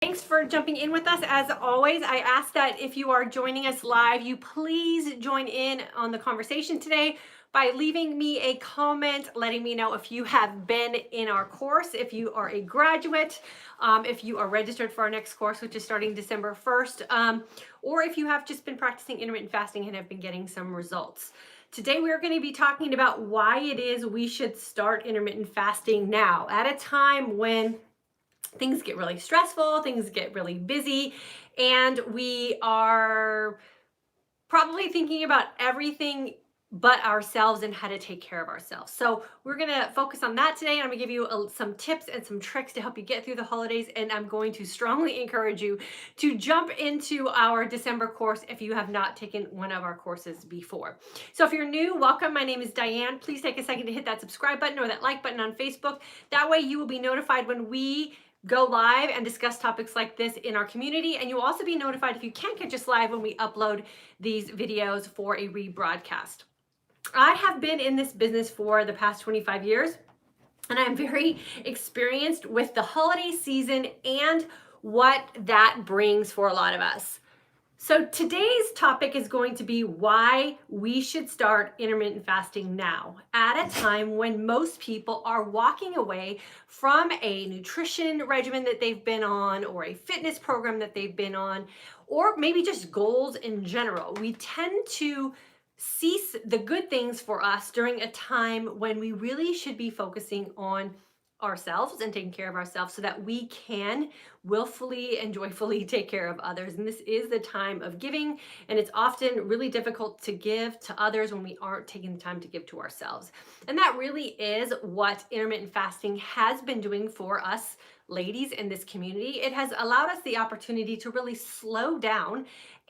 Thanks for jumping in with us. As always, I ask that if you are joining us live, you please join in on the conversation today by leaving me a comment, letting me know if you have been in our course, if you are a graduate, if you are registered for our next course, which is starting December 1st, or if you have just been practicing intermittent fasting and have been getting some results. Today, we're going to be talking about why it is we should start intermittent fasting now, at a time when things get really stressful, things get really busy, and we are probably thinking about everything but ourselves and how to take care of ourselves. So we're going to focus on that today. And I'm going to give you some tips and some tricks to help you get through the holidays. And I'm going to strongly encourage you to jump into our December course if you have not taken one of our courses before. So if you're new, welcome. My name is Diane. Please take a second to hit that subscribe button or that like button on Facebook. That way you will be notified when we go live and discuss topics like this in our community. And you'll also be notified if you can't catch us live when we upload these videos for a rebroadcast. I have been in this business for the past 25 years, and I'm very experienced with the holiday season and what that brings for a lot of us. So today's topic is going to be why we should start intermittent fasting now, at a time when most people are walking away from a nutrition regimen that they've been on, or a fitness program that they've been on, or maybe just goals in general. We tend to cease the good things for us during a time when we really should be focusing on ourselves and taking care of ourselves so that we can willfully and joyfully take care of others. And this is the time of giving, and it's often really difficult to give to others when we aren't taking the time to give to ourselves. And that really is what intermittent fasting has been doing for us ladies in this community. It has allowed us the opportunity to really slow down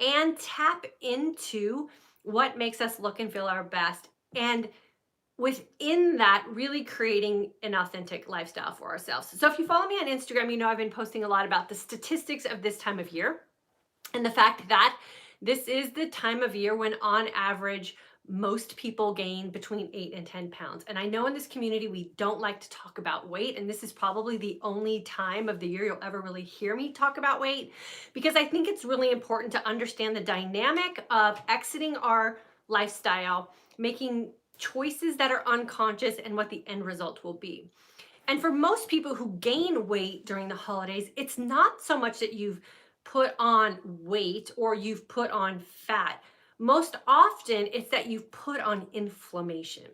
and tap into what makes us look and feel our best, and within that, really creating an authentic lifestyle for ourselves. So if you follow me on Instagram, you know I've been posting a lot about the statistics of this time of year and the fact that this is the time of year when, on average, most people gain between 8 and 10 pounds. And I know in this community, we don't like to talk about weight. And this is probably the only time of the year you'll ever really hear me talk about weight, because I think it's really important to understand the dynamic of exiting our lifestyle, making choices that are unconscious, and what the end result will be. And for most people who gain weight during the holidays, it's not so much that you've put on weight or you've put on fat. Most often, it's that you've put on inflammation.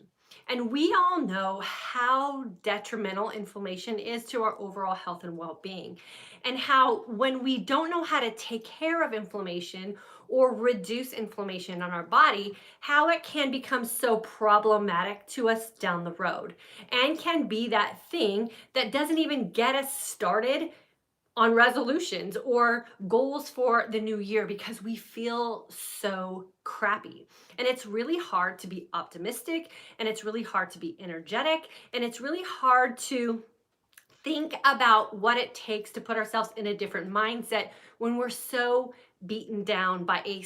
And we all know how detrimental inflammation is to our overall health and well-being, and how when we don't know how to take care of inflammation or reduce inflammation on our body, how it can become so problematic to us down the road, and can be that thing that doesn't even get us started on resolutions or goals for the new year because we feel so crappy. And it's really hard to be optimistic, and it's really hard to be energetic, and it's really hard to think about what it takes to put ourselves in a different mindset when we're so beaten down by a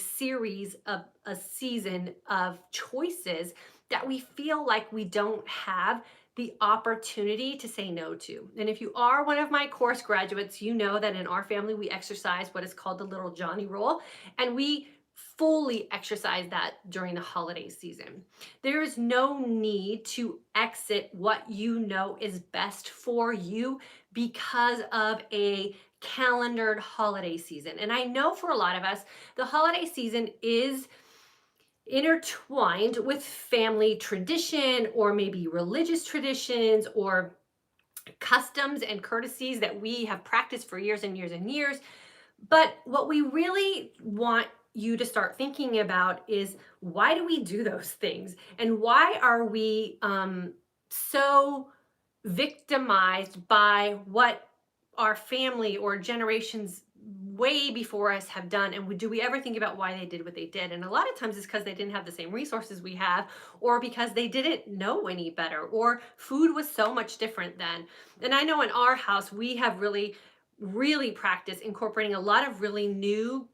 season of choices that we feel like we don't have the opportunity to say no to. And if you are one of my course graduates, you know that in our family, we exercise what is called the little Johnny rule, and we fully exercise that during the holiday season. There is no need to exit what you know is best for you because of a calendared holiday season. And I know for a lot of us, the holiday season is intertwined with family tradition, or maybe religious traditions, or customs and courtesies that we have practiced for years and years and years. But what we really want you to start thinking about is, why do we do those things? And why are we so victimized by what our family or generations way before us have done? And do we ever think about why they did what they did? And a lot of times it's because they didn't have the same resources we have, or because they didn't know any better, or food was so much different then. And I know in our house, we have really practiced incorporating a lot of really new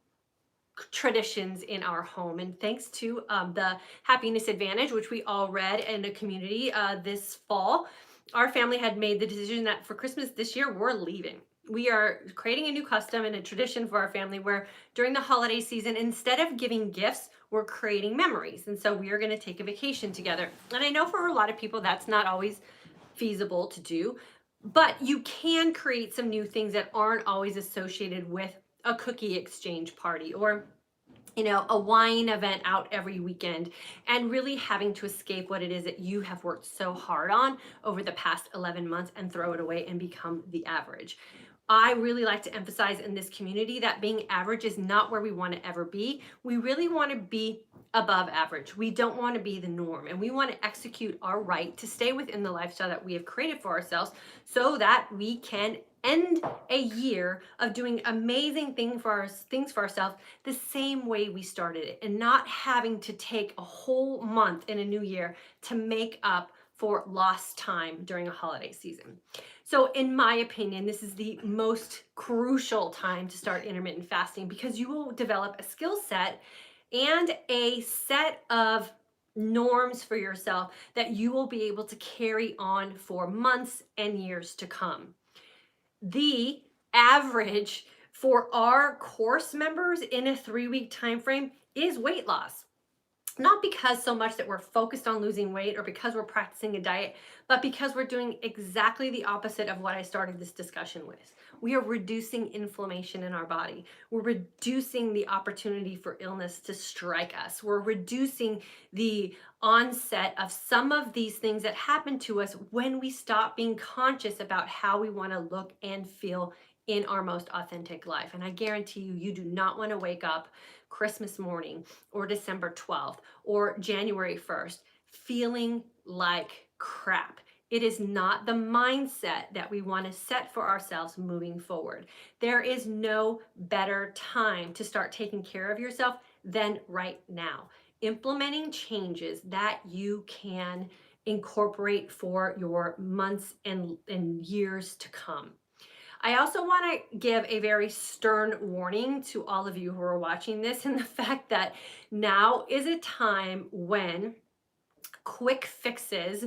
traditions in our home. And thanks to the Happiness Advantage, which we all read in a community this fall, our family had made the decision that for Christmas this year, we're leaving. we are creating a new custom and a tradition for our family where during the holiday season, instead of giving gifts, we're creating memories. And so we are going to take a vacation together. And I know for a lot of people that's not always feasible to do, but you can create some new things that aren't always associated with a cookie exchange party or a wine event out every weekend, and really having to escape what it is that you have worked so hard on over the past 11 months and throw it away and become the average. I really like to emphasize in this community that being average is not where we want to ever be. We really want to be above average. We don't want to be the norm, and we want to execute our right to stay within the lifestyle that we have created for ourselves so that we can end a year of doing amazing things for ourselves the same way we started it, and not having to take a whole month in a new year to make up for lost time during a holiday season. So in my opinion, this is the most crucial time to start intermittent fasting, because you will develop a skill set and a set of norms for yourself that you will be able to carry on for months and years to come. The average for our course members in a 3-week time frame is weight loss. Not because so much that we're focused on losing weight or because we're practicing a diet, but because we're doing exactly the opposite of what I started this discussion with. We are reducing inflammation in our body. We're reducing the opportunity for illness to strike us. We're reducing the onset of some of these things that happen to us when we stop being conscious about how we want to look and feel in our most authentic life. And I guarantee you, you do not want to wake up Christmas morning or December 12th or January 1st feeling like crap. It is not the mindset that we want to set for ourselves moving forward. There is no better time to start taking care of yourself than right now. Implementing changes that you can incorporate for your months and years to come. I also want to give a very stern warning to all of you who are watching this, and the fact that now is a time when quick fixes,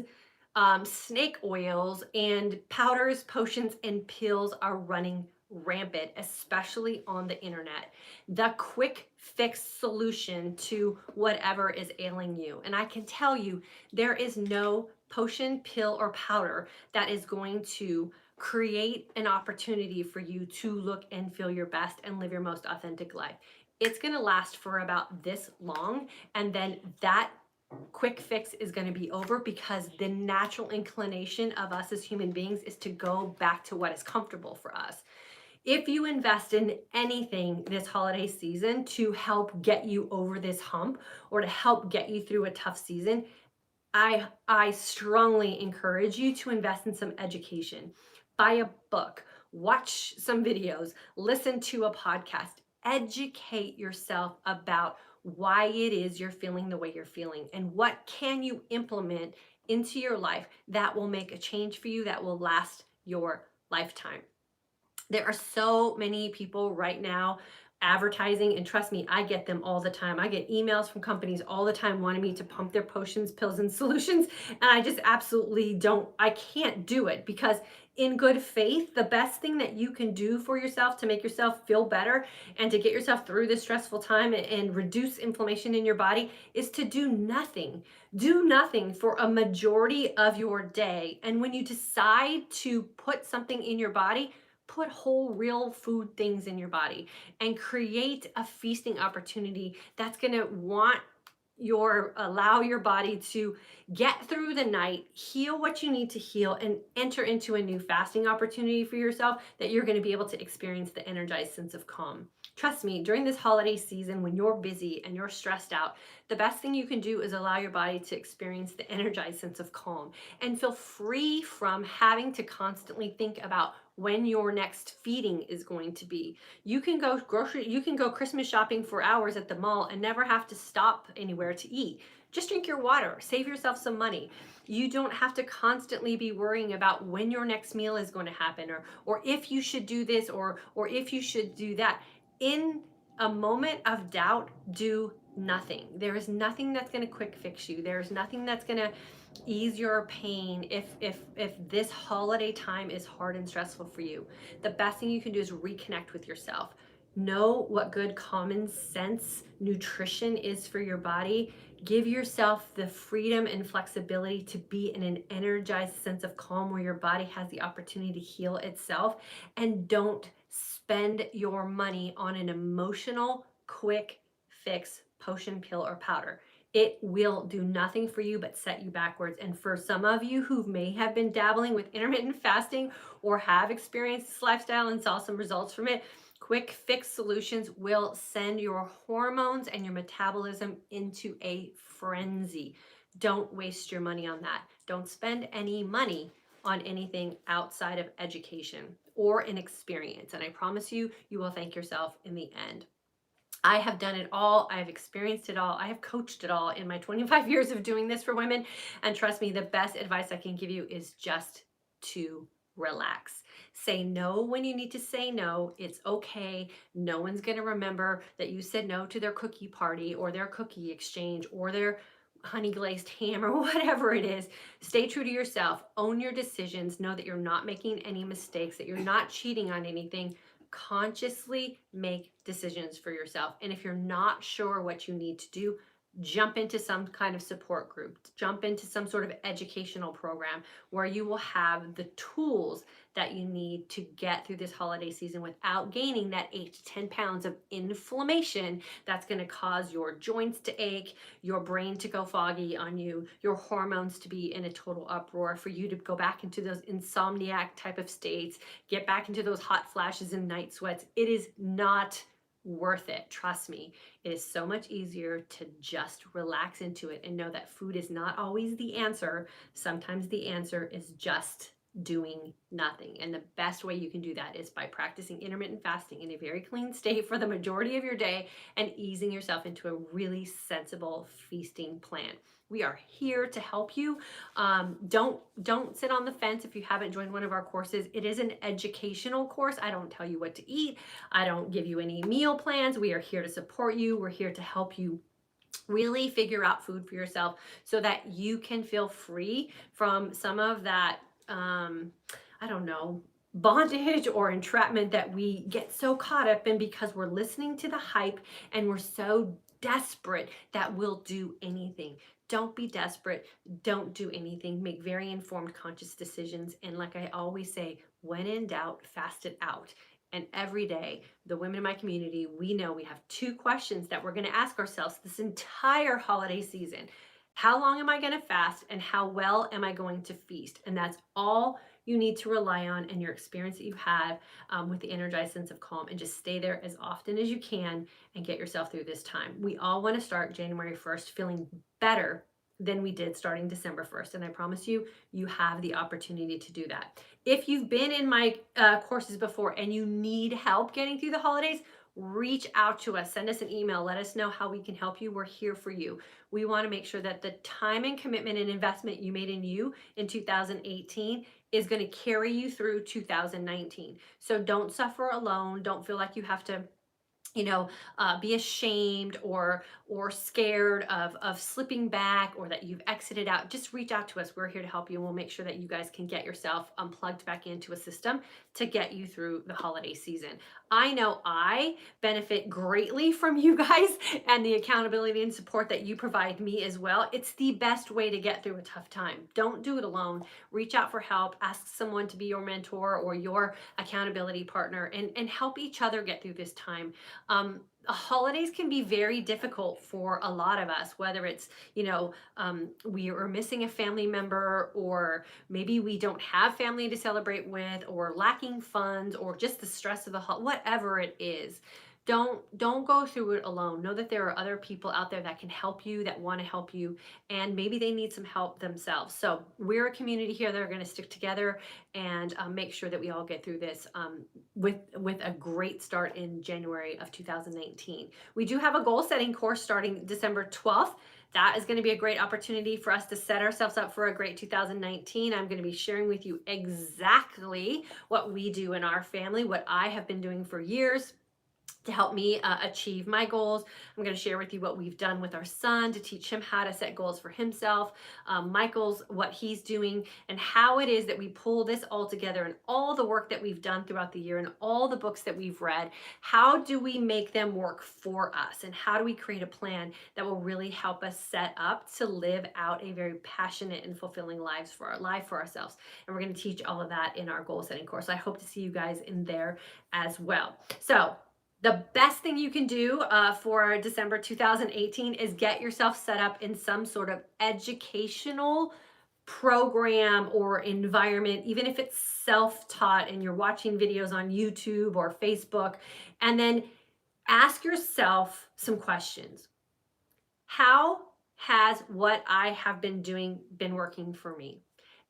snake oils, and powders, potions, and pills are running rampant, especially on the internet. The quick fix solution to whatever is ailing you. And I can tell you, there is no potion, pill, or powder that is going to create an opportunity for you to look and feel your best and live your most authentic life. It's going to last for about this long, and then that quick fix is going to be over, because the natural inclination of us as human beings is to go back to what is comfortable for us. If you invest in anything this holiday season to help get you over this hump or to help get you through a tough season, I strongly encourage you to invest in some education. Buy a book, watch some videos, listen to a podcast, educate yourself about why it is you're feeling the way you're feeling, and what can you implement into your life that will make a change for you that will last your lifetime. There are so many people right now advertising, and trust me, I get them all the time. I get emails from companies all the time wanting me to pump their potions, pills, and solutions, and I just absolutely I can't do it, because in good faith, the best thing that you can do for yourself to make yourself feel better and to get yourself through this stressful time and reduce inflammation in your body is to do nothing. Do nothing for a majority of your day. And when you decide to put something in your body, put whole, real food things in your body and create a feasting opportunity that's going to allow your body to get through the night, heal what you need to heal, and enter into a new fasting opportunity for yourself that you're going to be able to experience the energized sense of calm. Trust me, during this holiday season, when you're busy and you're stressed out, the best thing you can do is allow your body to experience the energized sense of calm and feel free from having to constantly think about when your next feeding is going to be. You can go Christmas shopping for hours at the mall and never have to stop anywhere to eat. Just drink your water, save yourself some money. You don't have to constantly be worrying about when your next meal is going to happen, or if you should do this or if you should do that. In a moment of doubt, do nothing. There is nothing that's going to quick fix you. There is nothing that's going to ease your pain if this holiday time is hard and stressful for you. The best thing you can do is reconnect with yourself. Know what good common sense nutrition is for your body. Give yourself the freedom and flexibility to be in an energized sense of calm where your body has the opportunity to heal itself. And don't spend your money on an emotional quick fix potion, pill, or powder. It will do nothing for you but set you backwards. And for some of you who may have been dabbling with intermittent fasting or have experienced this lifestyle and saw some results from it, quick fix solutions will send your hormones and your metabolism into a frenzy. Don't waste your money on that. Don't spend any money on anything outside of education or an experience. And I promise you, you will thank yourself in the end. I have done it all. I've experienced it all. I have coached it all in my 25 years of doing this for women. And trust me, the best advice I can give you is just to relax. Say no when you need to say no. It's okay. No one's going to remember that you said no to their cookie party or their cookie exchange or their honey glazed ham or whatever it is. Stay true to yourself. Own your decisions. Know that you're not making any mistakes, that you're not cheating on anything. Consciously make decisions for yourself. And if you're not sure what you need to do, jump into some kind of support group, jump into some sort of educational program where you will have the tools that you need to get through this holiday season without gaining that 8 to 10 pounds of inflammation that's going to cause your joints to ache, your brain to go foggy on you, your hormones to be in a total uproar, for you to go back into those insomniac type of states, get back into those hot flashes and night sweats. It is not worth it. Trust me. It is so much easier to just relax into it and know that food is not always the answer. Sometimes the answer is just doing nothing. And the best way you can do that is by practicing intermittent fasting in a very clean state for the majority of your day and easing yourself into a really sensible feasting plan. We are here to help you. Don't sit on the fence if you haven't joined one of our courses. It is an educational course. I don't tell you what to eat. I don't give you any meal plans. We are here to support you. We're here to help you really figure out food for yourself so that you can feel free from some of that, I don't know, bondage or entrapment that we get so caught up in because we're listening to the hype and we're so desperate that we'll do anything. Don't be desperate. Don't do anything. Make very informed, conscious decisions. And like I always say, when in doubt, fast it out. And every day, the women in my community, we know we have 2 questions that we're going to ask ourselves this entire holiday season. How long am I going to fast, and how well am I going to feast? And that's all you need to rely on and your experience that you have with the energized sense of calm, and just stay there as often as you can and get yourself through this time. We all want to start January 1st feeling better than we did starting December 1st. And I promise you, you have the opportunity to do that. If you've been in my courses before and you need help getting through the holidays, reach out to us. Send us an email. Let us know how we can help you. We're here for you. We want to make sure that the time and commitment and investment you made in you in 2018 is going to carry you through 2019. So don't suffer alone. Don't feel like you have to be ashamed or scared of slipping back, or that you've exited out. Just reach out to us. We're here to help you, and we'll make sure that you guys can get yourself plugged back into a system to get you through the holiday season. I know I benefit greatly from you guys and the accountability and support that you provide me as well. It's the best way to get through a tough time. Don't do it alone. Reach out for help. Ask someone to be your mentor or your accountability partner, and help each other get through this time. Holidays can be very difficult for a lot of us, whether it's, we are missing a family member, or maybe we don't have family to celebrate with, or lacking funds, or just the stress of the whatever it is. Don't go through it alone. Know that there are other people out there that can help you, that want to help you, and maybe they need some help themselves. So we're a community here that are going to stick together and make sure that we all get through this with a great start in January of 2019. We do have a goal setting course starting December 12th. That is going to be a great opportunity for us to set ourselves up for a great 2019. I'm going to be sharing with you exactly what we do in our family, what I have been doing for years. to help me achieve my goals. I'm going to share with you what we've done with our son to teach him how to set goals for himself, Michael's, what he's doing, and how it is that we pull this all together, and all the work that we've done throughout the year and all the books that we've read. How do we make them work for us? And how do we create a plan that will really help us set up to live out a very passionate and fulfilling life for ourselves? And we're going to teach all of that in our goal setting course. So I hope to see you guys in there as well. So the best thing you can do for December 2018 is get yourself set up in some sort of educational program or environment, even if it's self-taught and you're watching videos on YouTube or Facebook, and then ask yourself some questions. How has what I have been doing been working for me?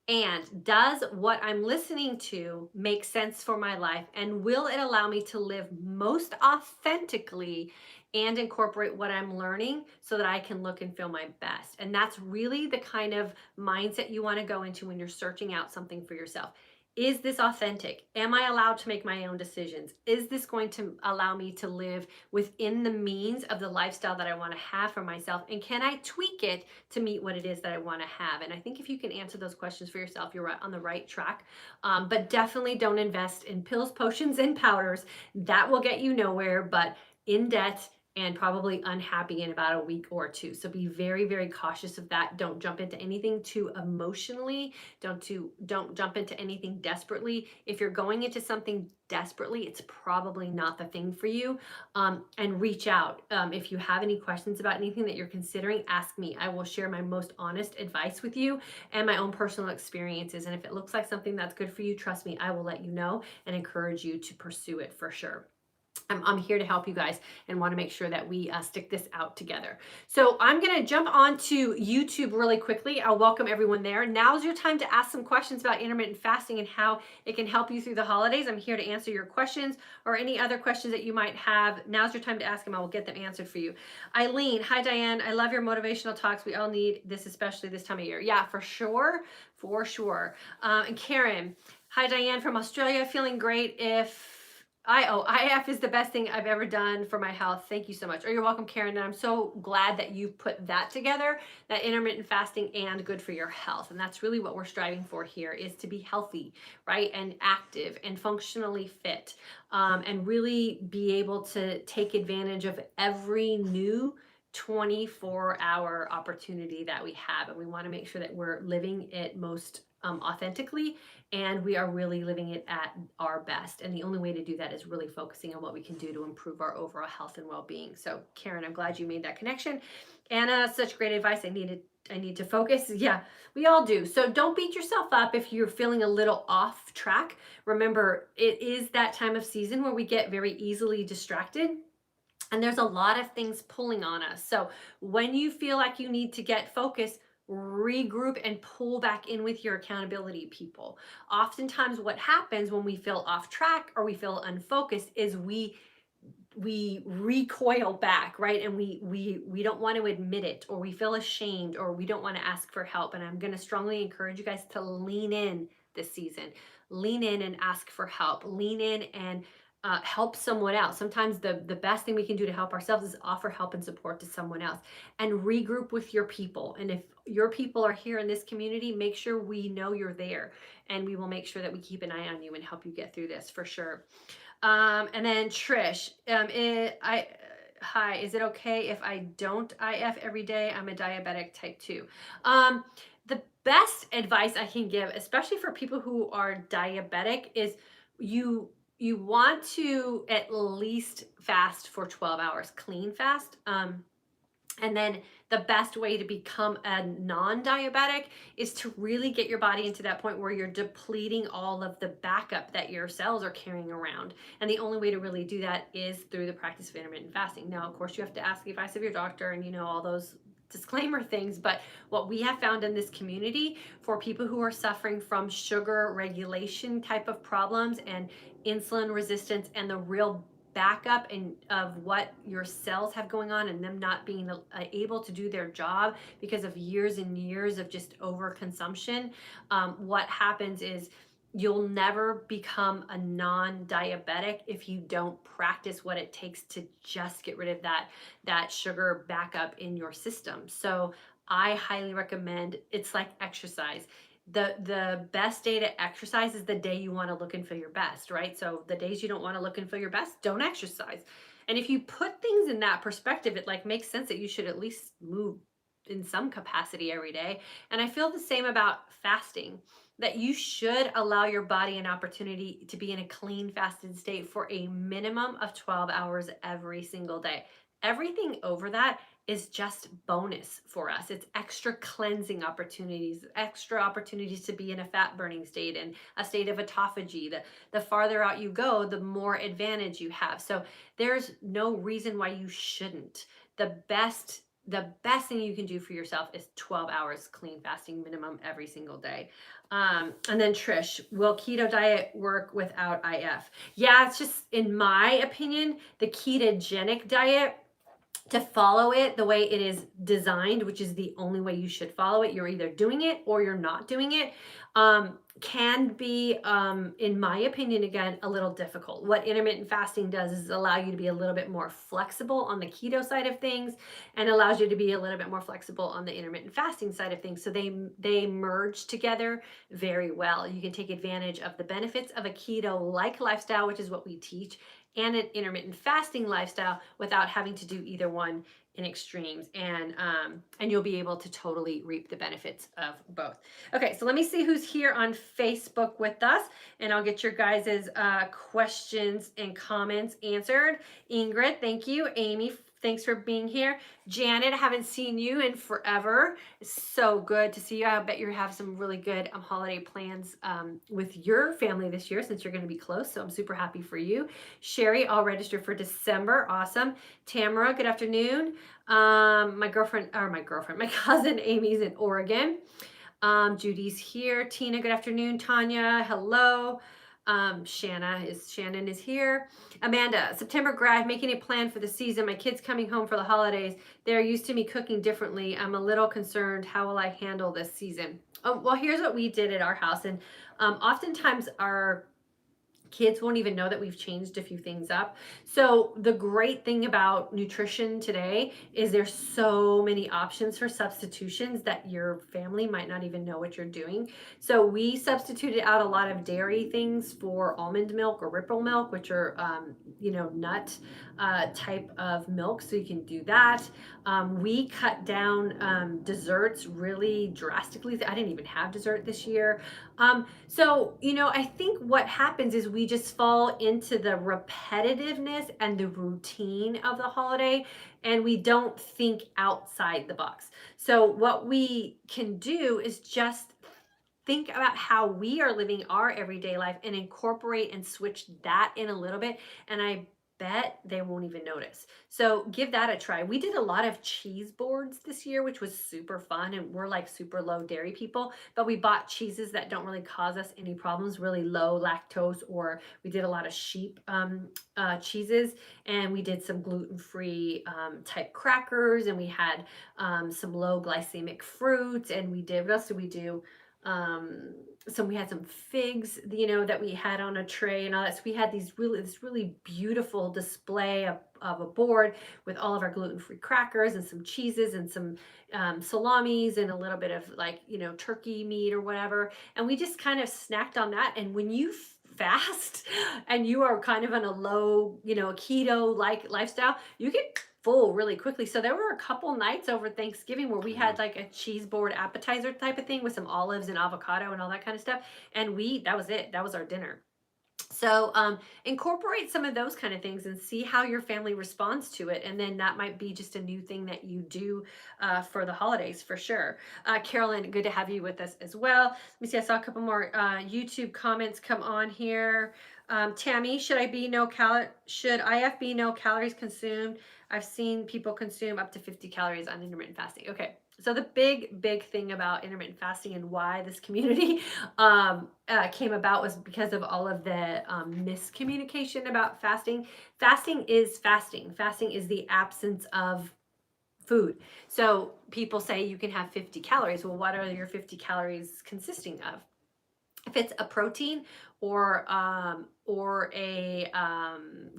And does what I'm listening to make sense for my life? And will it allow me to live most authentically and incorporate what I'm learning so that I can look and feel my best? And that's really the kind of mindset you want to go into when you're searching out something for yourself. Is this authentic? Am I allowed to make my own decisions? Is this going to allow me to live within the means of the lifestyle that I want to have for myself? And can I tweak it to meet what it is that I want to have? And I think if you can answer those questions for yourself, you're on the right track. But definitely don't invest in pills, potions, and powders. That will get you nowhere, but in debt and probably unhappy in about a week or two. So be very, very cautious of that. Don't jump into anything too emotionally. Don't jump into anything desperately. If you're going into something desperately, it's probably not the thing for you. And reach out. If you have any questions about anything that you're considering, ask me. I will share my most honest advice with you and my own personal experiences. And if it looks like something that's good for you, trust me, I will let you know and encourage you to pursue it for sure. I'm here to help you guys and want to make sure that we stick this out together. So I'm going to jump on to YouTube really quickly. I'll welcome everyone there. Now's your time to ask some questions about intermittent fasting and how it can help you through the holidays. I'm here to answer your questions or any other questions that you might have. Now's your time to ask them. I will get them answered for you. Eileen, hi Diane. I love your motivational talks. We all need this, especially this time of year. Yeah, for sure. For sure. And Karen, hi Diane from Australia. Feeling great. IF is the best thing I've ever done for my health. Thank you so much. Oh, you're welcome, Karen. And I'm so glad that you put that together, that intermittent fasting and good for your health. And that's really what we're striving for here, is to be healthy, right? And active and functionally fit, and really be able to take advantage of every new 24-hour opportunity that we have. And we want to make sure that we're living it most authentically, and we are really living it at our best. And the only way to do that is really focusing on what we can do to improve our overall health and well-being. So Karen, I'm glad you made that connection. Anna, such great advice. I need to focus. Yeah, we all do. So don't beat yourself up if you're feeling a little off track. Remember, it is that time of season where we get very easily distracted. And there's a lot of things pulling on us. So when you feel like you need to get focused, regroup and pull back in with your accountability people. Oftentimes what happens when we feel off track or we feel unfocused is we recoil back, right? And we don't want to admit it, or we feel ashamed, or we don't want to ask for help. And I'm going to strongly encourage you guys to lean in this season. Lean in and ask for help. Lean in and help someone else. Sometimes the best thing we can do to help ourselves is offer help and support to someone else, and regroup with your people. And if your people are here in this community, make sure we know you're there, and we will make sure that we keep an eye on you and help you get through this for sure. And then Trish, hi, is it okay if I don't IF every day? I'm a diabetic type 2. The best advice I can give, especially for people who are diabetic, is you want to at least fast for 12 hours, clean fast. And then the best way to become a non-diabetic is to really get your body into that point where you're depleting all of the backup that your cells are carrying around. And the only way to really do that is through the practice of intermittent fasting. Now, of course, you have to ask the advice of your doctor and all those disclaimer things, but what we have found in this community for people who are suffering from sugar regulation type of problems and insulin resistance and the real backup of what your cells have going on and them not being able to do their job because of years and years of just overconsumption, what happens is you'll never become a non-diabetic if you don't practice what it takes to just get rid of that sugar backup in your system. So I highly recommend, it's like exercise. The best day to exercise is the day you want to look and feel your best, right? So the days you don't want to look and feel your best, don't exercise. And if you put things in that perspective, it like makes sense that you should at least move in some capacity every day. And I feel the same about fasting, that you should allow your body an opportunity to be in a clean fasted state for a minimum of 12 hours every single day. Everything over that is just bonus for us. It's extra cleansing opportunities, extra opportunities to be in a fat burning state and a state of autophagy. The farther out you go, the more advantage you have. So there's no reason why you shouldn't. The best thing you can do for yourself is 12 hours clean fasting minimum every single day. And then Trish, will keto diet work without IF? Yeah, it's just, in my opinion, the ketogenic diet, to follow it the way it is designed, which is the only way you should follow it, you're either doing it or you're not doing it, can be, in my opinion, again, a little difficult. What intermittent fasting does is allow you to be a little bit more flexible on the keto side of things, and allows you to be a little bit more flexible on the intermittent fasting side of things. So they merge together very well. You can take advantage of the benefits of a keto-like lifestyle, which is what we teach, and an intermittent fasting lifestyle without having to do either one in extremes, and you'll be able to totally reap the benefits of both. Okay, so let me see who's here on Facebook with us, and I'll get your guys' questions and comments answered. Ingrid, thank you. Amy, thanks for being here. Janet, I haven't seen you in forever. It's so good to see you. I bet you have some really good holiday plans with your family this year, since you're going to be close. So I'm super happy for you. Sherry, all registered for December. Awesome. Tamara, good afternoon. My cousin Amy's in Oregon. Judy's here. Tina, good afternoon. Tanya, hello. Shannon is here. Amanda, September grad, making a plan for the season. My kids coming home for the holidays. They're used to me cooking differently. I'm a little concerned. How will I handle this season? Well, here's what we did at our house. And oftentimes our kids won't even know that we've changed a few things up. So the great thing about nutrition today is there's so many options for substitutions that your family might not even know what you're doing. So we substituted out a lot of dairy things for almond milk or ripple milk, which are nut type of milk. So you can do that. We cut down desserts really drastically. I didn't even have dessert this year. So, I think what happens is we just fall into the repetitiveness and the routine of the holiday, and we don't think outside the box. So what we can do is just think about how we are living our everyday life and incorporate and switch that in a little bit. And I bet they won't even notice. So give that a try. We did a lot of cheese boards this year, which was super fun. And we're like super low dairy people, but we bought cheeses that don't really cause us any problems, really low lactose, or we did a lot of sheep cheeses, and we did some gluten-free type crackers, and we had some low glycemic fruits, and what else did we do? We had some figs, that we had on a tray and all that. So we had this really beautiful display of a board with all of our gluten-free crackers and some cheeses and some salamis and a little bit of turkey meat or whatever. And we just kind of snacked on that. And when you fast and you are kind of on a low, keto-like lifestyle, you get full really quickly. So there were a couple nights over Thanksgiving where we had like a cheese board appetizer type of thing with some olives and avocado and all that kind of stuff. And that was it. That was our dinner. So incorporate some of those kind of things and see how your family responds to it. And then that might be just a new thing that you do for the holidays for sure. Carolyn, good to have you with us as well. Let me see, I saw a couple more YouTube comments come on here. Tammy, should IF be no calories consumed? I've seen people consume up to 50 calories on intermittent fasting. Okay, so the big thing about intermittent fasting and why this community came about was because of all of the miscommunication about fasting. Fasting is fasting. Fasting is the absence of food. So people say you can have 50 calories. Well, what are your 50 calories consisting of? If it's a protein or a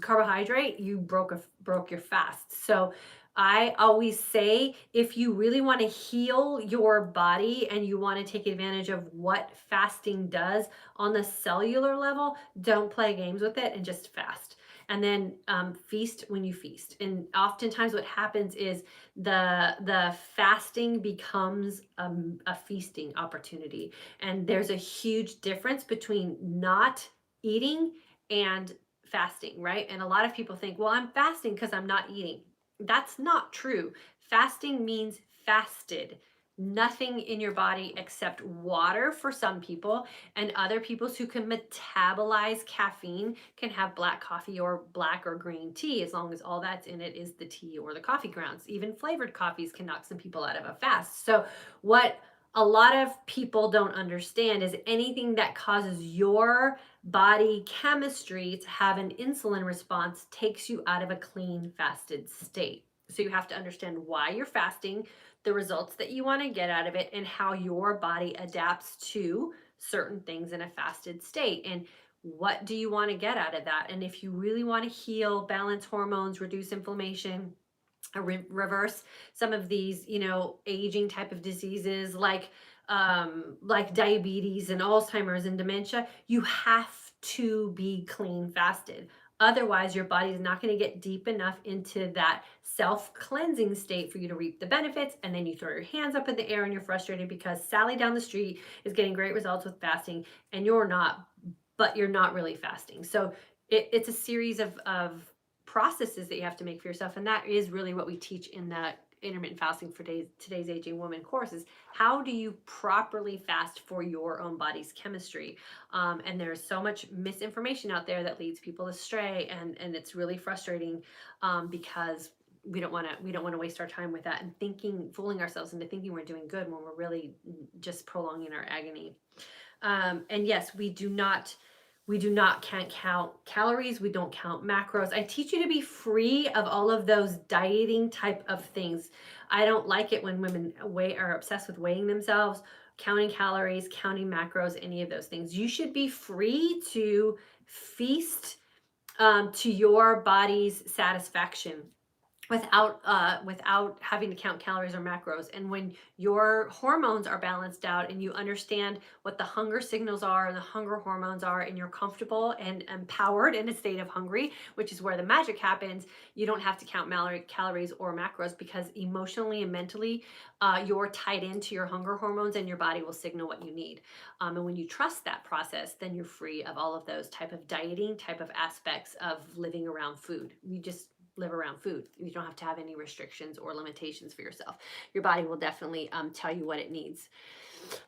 carbohydrate, you broke your fast. So I always say, if you really want to heal your body and you want to take advantage of what fasting does on the cellular level, don't play games with it and just fast. And then feast when you feast. And oftentimes what happens is the fasting becomes a feasting opportunity. And there's a huge difference between not eating and fasting, right? And a lot of people think, well, I'm fasting because I'm not eating. That's not true. Fasting means fasted. Nothing in your body except water for some people, and other people who can metabolize caffeine can have black coffee or black or green tea, as long as all that's in it is the tea or the coffee grounds. Even flavored coffees can knock some people out of a fast. So what a lot of people don't understand is anything that causes your body chemistry to have an insulin response takes you out of a clean fasted state. So you have to understand why you're fasting, the results that you want to get out of it, and how your body adapts to certain things in a fasted state. And what do you want to get out of that? And if you really want to heal, balance hormones, reduce inflammation, reverse some of these, aging type of diseases like diabetes and Alzheimer's and dementia, you have to be clean fasted. Otherwise, your body is not going to get deep enough into that self-cleansing state for you to reap the benefits. And then you throw your hands up in the air and you're frustrated because Sally down the street is getting great results with fasting and you're not, but you're not really fasting. So it's a series of processes that you have to make for yourself. And that is really what we teach in the intermittent fasting for today's aging woman course, is how do you properly fast for your own body's chemistry. And there's so much misinformation out there that leads people astray, and it's really frustrating because we don't want to waste our time with that and fooling ourselves into thinking we're doing good when we're really just prolonging our agony. And yes, we do not can't count calories. We don't count macros. I teach you to be free of all of those dieting type of things. I don't like it when women are obsessed with weighing themselves, counting calories, counting macros, any of those things. You should be free to feast to your body's satisfaction without having to count calories or macros. And when your hormones are balanced out and you understand what the hunger signals are and the hunger hormones are, and you're comfortable and empowered in a state of hungry, which is where the magic happens, you don't have to count calories or macros, because emotionally and mentally you're tied into your hunger hormones and your body will signal what you need. And when you trust that process, then you're free of all of those type of dieting type of aspects of living around food. You just live around food. You don't have to have any restrictions or limitations for yourself. Your body will definitely tell you what it needs.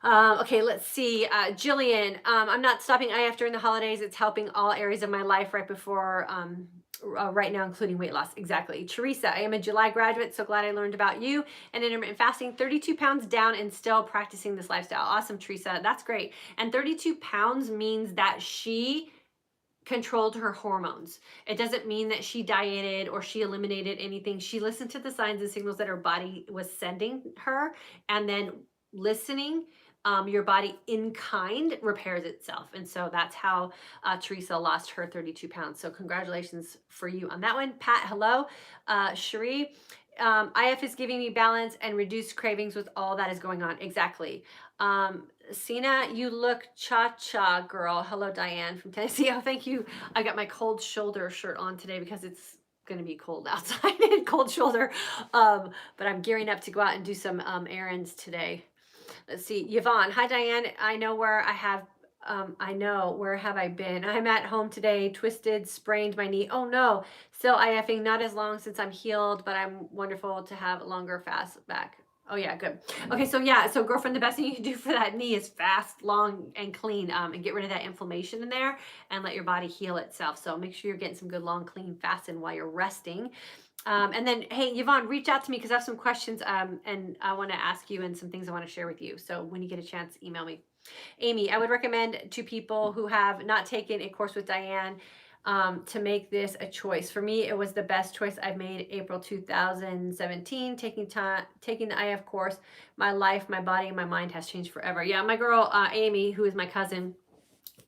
Okay, let's see. Jillian, I'm not stopping IF during the holidays. It's helping all areas of my life right now, including weight loss. Exactly. Teresa, I am a July graduate. So glad I learned about you and intermittent fasting. 32 pounds down and still practicing this lifestyle. Awesome, Teresa. That's great. And 32 pounds means that she controlled her hormones. It doesn't mean that she dieted or she eliminated anything. She listened to the signs and signals that her body was sending her, and then listening, your body in kind repairs itself. And so that's how Teresa lost her 32 pounds. So congratulations for you on that one. Pat, hello. Cherie, IF is giving me balance and reduced cravings with all that is going on. Exactly. Sina, you look cha-cha, girl. Hello, Diane from Tennessee. Oh, thank you. I got my cold shoulder shirt on today because it's going to be cold outside and cold shoulder. But I'm gearing up to go out and do some errands today. Let's see. Yvonne, hi, Diane. I know where have I been? I'm at home today, twisted, sprained my knee. Oh no, still IFing, not as long since I'm healed, but I'm wonderful to have a longer fast back. Oh yeah, good. Okay, so girlfriend, the best thing you can do for that knee is fast, long, and clean, and get rid of that inflammation in there and let your body heal itself. So make sure you're getting some good, long, clean fasting while you're resting. And then, hey, Yvonne, reach out to me because I have some questions and I want to ask you, and some things I want to share with you. So when you get a chance, email me. Amy, I would recommend to people who have not taken a course with Diane to make this a choice. For me, it was the best choice I've made. April 2017, taking the IF course. My life, my body, and my mind has changed forever. Yeah, my girl Amy, who is my cousin,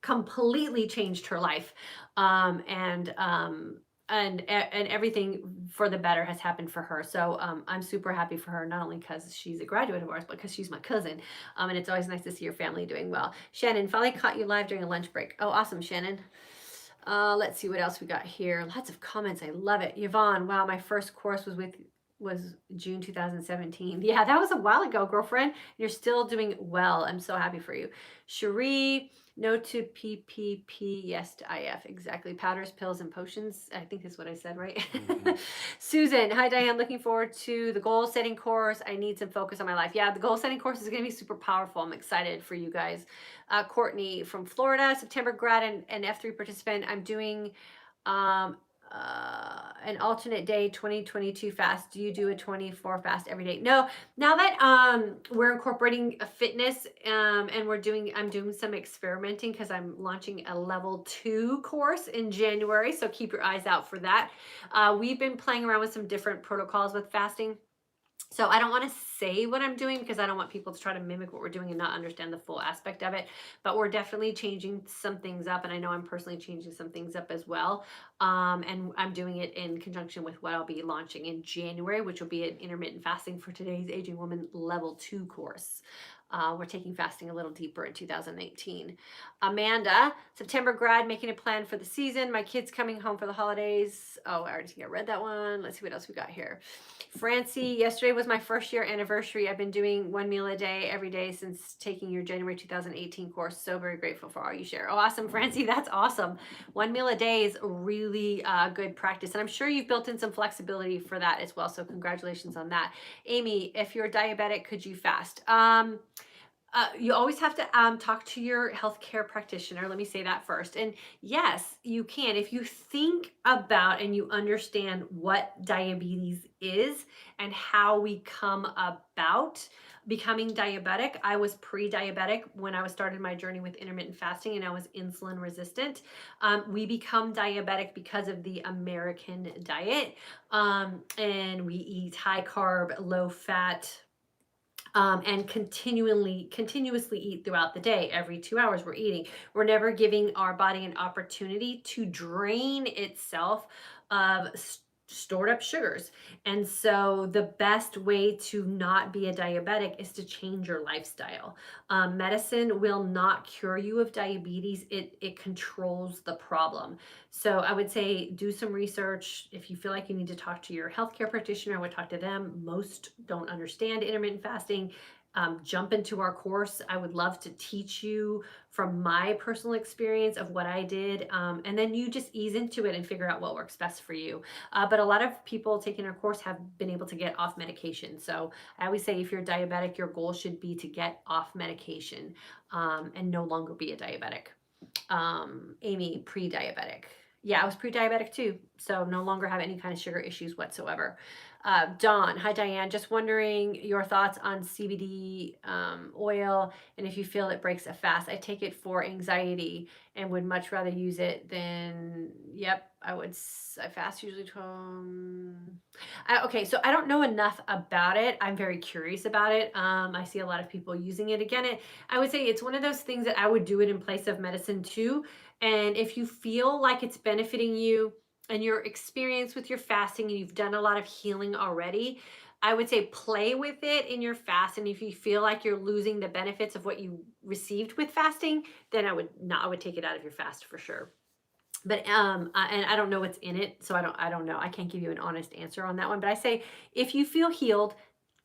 completely changed her life. And everything for the better has happened for her. So I'm super happy for her, not only because she's a graduate of ours, but because she's my cousin. And it's always nice to see your family doing well. Shannon, finally caught you live during a lunch break. Oh, awesome, Shannon. Let's see what else we got here. Lots of comments. I love it. Yvonne, wow, my first course was June 2017. Yeah, that was a while ago, girlfriend. You're still doing well. I'm so happy for you. Cherie, no to PPP, yes to IF. Exactly. Powders, pills, and potions. I think that's what I said, right? Susan, hi Diane. Looking forward to the goal setting course. I need some focus on my life. Yeah, the goal setting course is going to be super powerful. I'm excited for you guys. Courtney from Florida, September grad and F3 participant. I'm doing an alternate day 2022 fast. Do you do a 24 fast every day? No. Now that we're incorporating a fitness and I'm doing some experimenting because I'm launching a level 2 course in January, so keep your eyes out for that. We've been playing around with some different protocols with fasting. So I don't want to say what I'm doing because I don't want people to try to mimic what we're doing and not understand the full aspect of it. But we're definitely changing some things up. And I know I'm personally changing some things up as well. And I'm doing it in conjunction with what I'll be launching in January, which will be an intermittent fasting for today's Aging Woman level 2 course. We're taking fasting a little deeper in 2018. Amanda, September grad, making a plan for the season. My kids coming home for the holidays. Oh, I already think I read that one. Let's see what else we got here. Francie, yesterday was my first year anniversary. I've been doing 1 meal a day every day since taking your January 2018 course. So very grateful for all you share. Oh, awesome, Francie. That's awesome. 1 meal a day is really good practice. And I'm sure you've built in some flexibility for that as well. So congratulations on that. Amy, if you're diabetic, could you fast? You always have to talk to your healthcare practitioner. Let me say that first. And yes, you can. If you think about and you understand what diabetes is and how we come about becoming diabetic. I was pre-diabetic when I was started my journey with intermittent fasting and I was insulin resistant. We become diabetic because of the American diet. And we eat high carb, low fat, and continuously eat throughout the day. Every 2 hours we're eating. We're never giving our body an opportunity to drain itself of stored up sugars. And so the best way to not be a diabetic is to change your lifestyle. Medicine will not cure you of diabetes. It controls the problem. So I would say do some research. If you feel like you need to talk to your healthcare practitioner, I would talk to them. Most don't understand intermittent fasting. Jump into our course. I would love to teach you from my personal experience of what I did. And then you just ease into it and figure out what works best for you. But a lot of people taking our course have been able to get off medication. So I always say if you're diabetic, your goal should be to get off medication and no longer be a diabetic. Amy, pre-diabetic. Yeah, I was pre-diabetic too, so no longer have any kind of sugar issues whatsoever. Dawn, hi Diane, just wondering your thoughts on CBD oil and if you feel it breaks a fast. I take it for anxiety and would much rather use it than, yep, I fast usually 12. Okay, so I don't know enough about it. I'm very curious about it. I see a lot of people using it. Again, I would say it's one of those things that I would do it in place of medicine too. And if you feel like it's benefiting you and your experience with your fasting and you've done a lot of healing already, I would say play with it in your fast. And if you feel like you're losing the benefits of what you received with fasting, then I would take it out of your fast for sure. But and I don't know what's in it, so I don't know. I can't give you an honest answer on that one. But I say if you feel healed,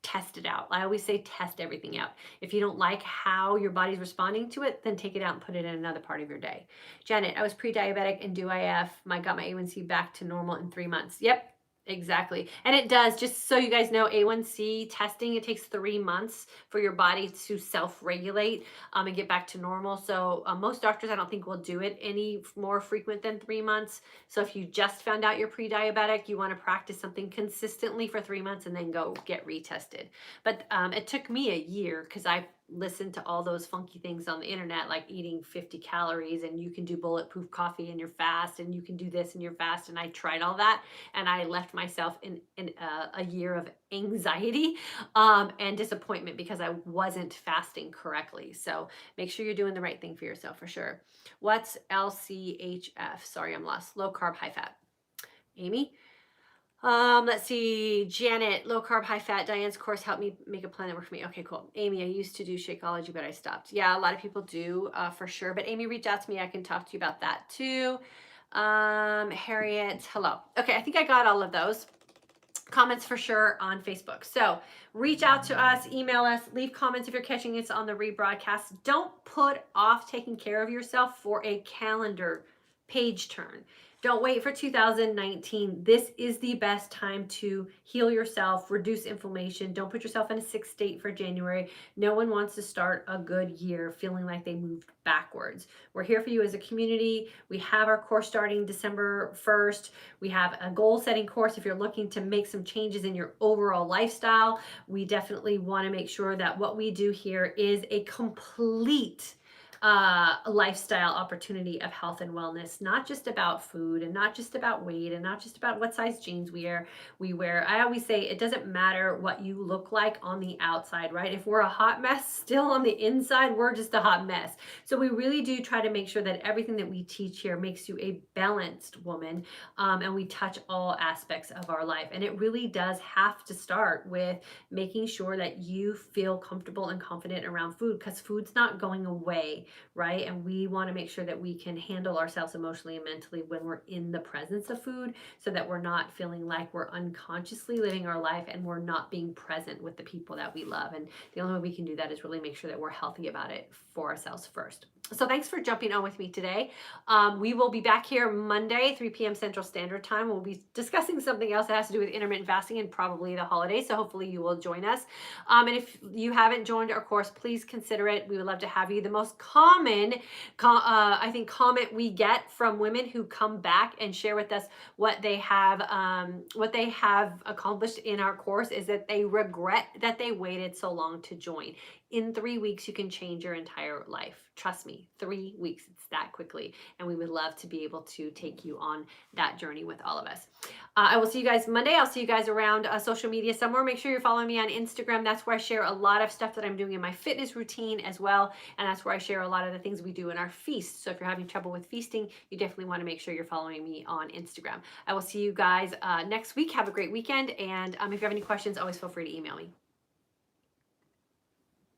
test it out. I always say test everything out. If you don't like how your body's responding to it, then take it out and put it in another part of your day. Janet, I was pre-diabetic and do IF. Got my A1C back to normal in 3 months. Yep, exactly. And it does, just so you guys know, A1C testing, it takes 3 months for your body to self-regulate and get back to normal. So most doctors, I don't think will do it any more frequent than 3 months. So if you just found out you're pre-diabetic, you want to practice something consistently for 3 months and then go get retested. But it took me a year because I listen to all those funky things on the internet, like eating 50 calories and you can do bulletproof coffee in your fast and you can do this in your fast. And I tried all that and I left myself in a year of anxiety and disappointment because I wasn't fasting correctly. So make sure you're doing the right thing for yourself for sure. What's LCHF? Sorry, I'm lost. Low carb, high fat. Amy? Let's see. Janet, low carb, high fat. Diane's course helped me make a plan that worked for me. Okay, cool. Amy, I used to do Shakeology, but I stopped. Yeah, a lot of people do for sure. But Amy, reach out to me. I can talk to you about that too. Harriet, hello. Okay, I think I got all of those comments for sure on Facebook. So reach out to us, email us, leave comments if you're catching this on the rebroadcast. Don't put off taking care of yourself for a calendar page turn. Don't wait for 2019. This is the best time to heal yourself, reduce inflammation. Don't put yourself in a sick state for January. No one wants to start a good year feeling like they moved backwards. We're here for you as a community. We have our course starting December 1st. We have a goal setting course if you're looking to make some changes in your overall lifestyle. We definitely want to make sure that what we do here is a complete lifestyle opportunity of health and wellness, not just about food and not just about weight and not just about what size jeans we wear. I always say it doesn't matter what you look like on the outside, right? If we're a hot mess still on the inside, we're just a hot mess. So we really do try to make sure that everything that we teach here makes you a balanced woman, and we touch all aspects of our life. And it really does have to start with making sure that you feel comfortable and confident around food, because food's not going away, right? And we want to make sure that we can handle ourselves emotionally and mentally when we're in the presence of food, so that we're not feeling like we're unconsciously living our life and we're not being present with the people that we love. And the only way we can do that is really make sure that we're healthy about it for ourselves first. So thanks for jumping on with me today. We will be back here Monday, 3 p.m. Central Standard Time. We'll be discussing something else that has to do with intermittent fasting and probably the holidays. So hopefully you will join us. And if you haven't joined our course, please consider it. We would love to have you. The most common, I think, comment we get from women who come back and share with us what they have accomplished in our course is that they regret that they waited so long to join. In 3 weeks, you can change your entire life. Trust me, 3 weeks, it's that quickly. And we would love to be able to take you on that journey with all of us. I will see you guys Monday. I'll see you guys around social media somewhere. Make sure you're following me on Instagram. That's where I share a lot of stuff that I'm doing in my fitness routine as well. And that's where I share a lot of the things we do in our feasts. So if you're having trouble with feasting, you definitely want to make sure you're following me on Instagram. I will see you guys next week. Have a great weekend. And if you have any questions, always feel free to email me.